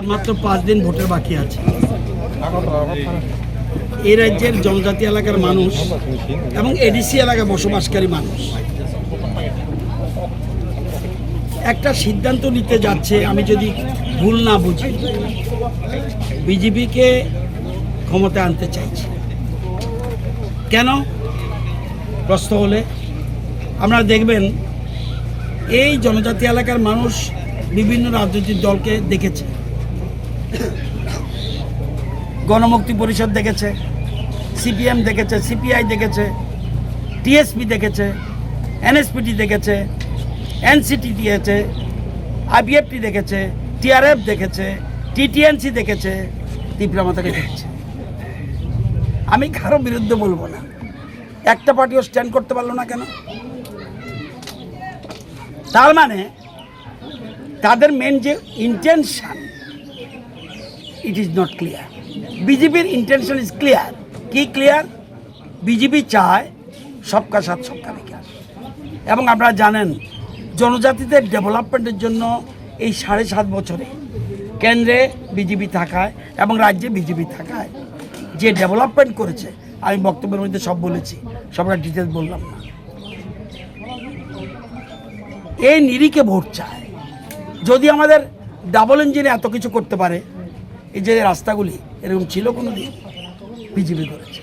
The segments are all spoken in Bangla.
আর মাত্র 5 দিন ভোটের বাকি আছে। এই রাজ্যের জনজাতি এলাকার মানুষ এবং এডিসি এলাকায় বসবাসকারী মানুষ একটা সিদ্ধান্ত নিতে যাচ্ছে, আমি যদি ভুল না বুঝি, বিজেপিকে ক্ষমতায় আনতে চাইছে। কেন প্রশ্ন হলে আপনারা দেখবেন এই জনজাতি এলাকার মানুষ বিভিন্ন রাজনৈতিক দলকে দেখেছে, গণমুক্তি পরিষদ দেখেছে, সিপিএম দেখেছে, সিপিআই দেখেছে, টিএসপি দেখেছে, এনএসপিটি দেখেছে, এনসিটি দিয়েছে, আইপিএফটি দেখেছে, টিআরএফ দেখেছে, টিটিএনসি দেখেছে, ত্রিপুরা মাতাকে দেখেছে। আমি কারো বিরুদ্ধে বলবো না, একটা পার্টিও স্ট্যান্ড করতে পারলো না কেন? তার মানে তাদের মেন যে intention, it is not clear. বিজেপির ইন্টেনশন ইজ ক্লিয়ার। কি ক্লিয়ার? বিজেপি চায় সবকা সাথ সবকা বিকাশ, এবং আপনারা জানেন জনজাতিদের ডেভেলপমেন্টের জন্য এই 7.5 বছরে কেন্দ্রে বিজেপি থাকায় এবং রাজ্যে বিজেপি থাকায় যে ডেভেলপমেন্ট করেছে, আমি বক্তব্যের মধ্যে সব বলেছি, সবটা ডিটেলস বললাম না। এই নিরিখে ভোট চায়। যদি আমাদের ডাবল ইঞ্জিনে এত কিছু করতে পারে, এই যে রাস্তাগুলি এরকম ছিল কোনো দিন? বিজেপি করেছে।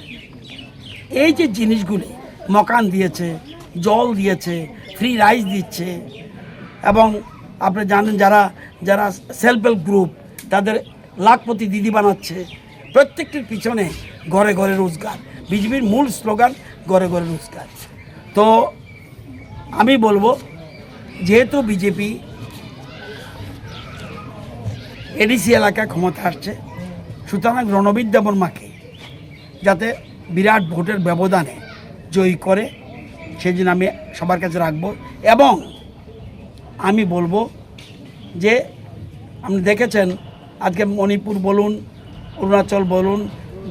এই যে জিনিসগুলি মকান দিয়েছে, জল দিয়েছে, ফ্রি রাইস দিচ্ছে, এবং আপনি জানেন যারা যারা সেলফ হেল্প গ্রুপ তাদের লাখপতি দিদি বানাচ্ছে, প্রত্যেকটির পিছনে ঘরে ঘরে রোজগার। বিজেপির মূল স্লোগান ঘরে ঘরে রোজগার। তো আমি বলবো, যেহেতু বিজেপি এডিসি এলাকায় ক্ষমতা আসছে, সুতরাং রণবীর দেববর্মাকে যাতে বিরাট ভোটের ব্যবধানে জয়ী করে, সেই জন্য আমি সবার কাছে রাখবো। এবং আমি বলবো যে আপনি দেখেছেন আজকে মণিপুর বলুন, অরুণাচল বলুন,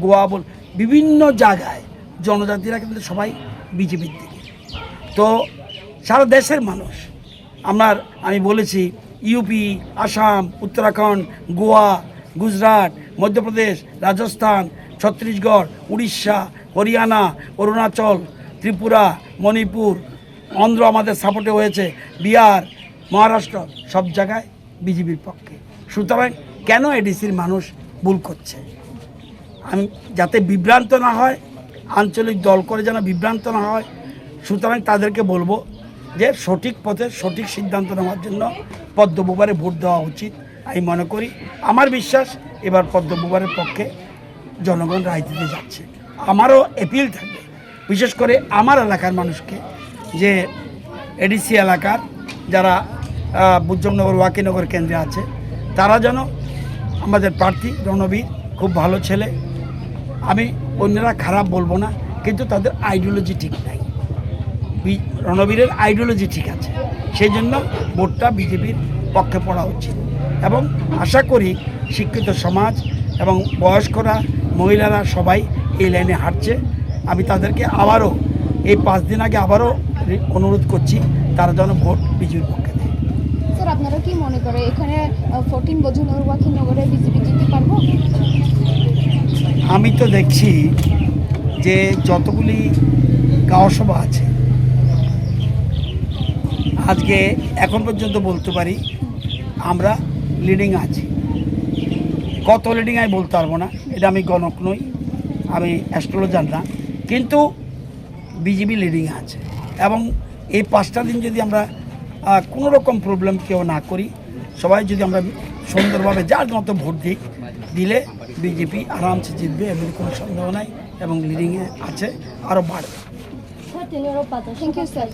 গোয়া বলুন, বিভিন্ন জায়গায় জনজাতিরা কিন্তু সবাই বিজেপির দিকে। তো সারা দেশের মানুষ আমি বলেছি, ইউপি, আসাম, উত্তরাখণ্ড, গোয়া, গুজরাট, মধ্যপ্রদেশ, রাজস্থান, ছত্তিশগড়, উড়িষ্যা, হরিয়ানা, অরুণাচল, ত্রিপুরা, মণিপুর, অন্ধ্র আমাদের সাপোর্টে হয়েছে, বিহার, মহারাষ্ট্র, সব জায়গায় বিজেপির পক্ষে। সুতরাং কেন এডিসির মানুষ ভুল করছে? আমি যাতে বিভ্রান্ত না হয়, আঞ্চলিক দল করে যেন বিভ্রান্ত না হয়, সুতরাং তাদেরকে বলবো যে সঠিক পথে সঠিক সিদ্ধান্ত নেওয়ার জন্য পদ্মবুবারে ভোট দেওয়া উচিত। আমি মনে করি, আমার বিশ্বাস এবার পদ্মবুবারের পক্ষে জনগণ রায় দিতে যাচ্ছে। আমারও অ্যাপিল থাকবে, বিশেষ করে আমার এলাকার মানুষকে, যে এডিসি এলাকার যারা বুজ্জমনগর, ওয়াকিনগর কেন্দ্রে আছে, তারা যেন আমাদের প্রার্থী রণবীর খুব ভালো ছেলে, আমি অন্যরা খারাপ বলবো না, কিন্তু তাদের আইডিওলজি ঠিক নাই। রণবীরের আইডিওলজি ঠিক আছে, সেই জন্য ভোটটা বিজেপির পক্ষে পড়া উচিত। এবং আশা করি শিক্ষিত সমাজ এবং বয়স্করা, মহিলারা সবাই এই লাইনে হাঁটছে। আমি তাদেরকে আবারও এই 5 দিন আগে আবারও অনুরোধ করছি, তারা যেন ভোট বিজেপির পক্ষে দেয়। স্যার, আপনারা কি মনে করে এখানে 14 বজনগর ওয়াকিনগরে বিজেপি জিততে পারবো? আমি তো দেখছি যে যতগুলি গাঁও সভা আছে, আজকে এখন পর্যন্ত বলতে পারি আমরা লিডিং আছি। কত লিডিং আমি বলতে পারবো না, এটা আমি গণক নই, আমি অ্যাস্ট্রোলজার না, কিন্তু বিজেপি লিডিং আছে। এবং এই 5টা দিন যদি আমরা কোনো রকম প্রবলেম কেউ না করি, সবাই যদি আমরা সুন্দরভাবে যার মতো ভোট দিলে বিজেপি আরামসে জিতবে, এমন কোনো সন্দেহ নাই, এবং লিডিংয়ে আছে, আরও বাড়বে। Thank you sir.